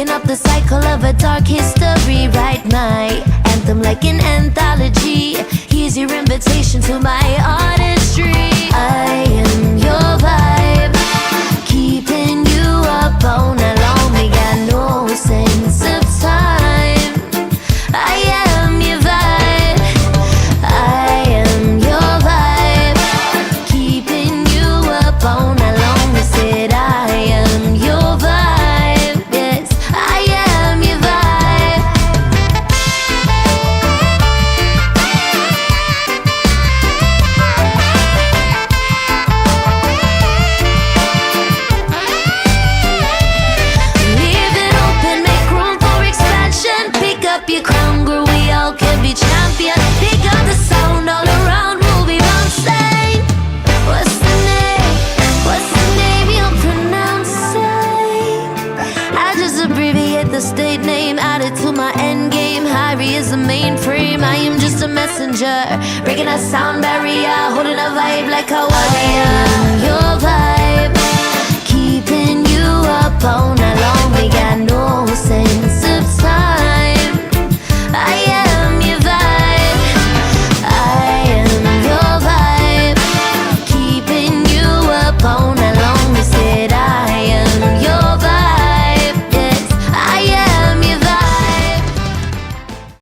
breaking up the cycle of a dark history. Write my anthem like an anthology. Here's your invitation to my artistry. I am your vibe, keeping you up all night long. We got no sense of time. I am your vibe, I am your vibe, keeping you up all night long. We said I am your vibe, yes, I am your vibe. Leave it open, make room for expansion. Pick up your crown, girl, we all can be champion. Pick up the sound all around, movie on stage. What's the name? What's the name you're pronouncing? I just abbreviate the state name, add it to my end game. Harry is the mainframe, I am just a messenger, breaking a sound barrier, holding a vibe like a warrior. I am your vibe.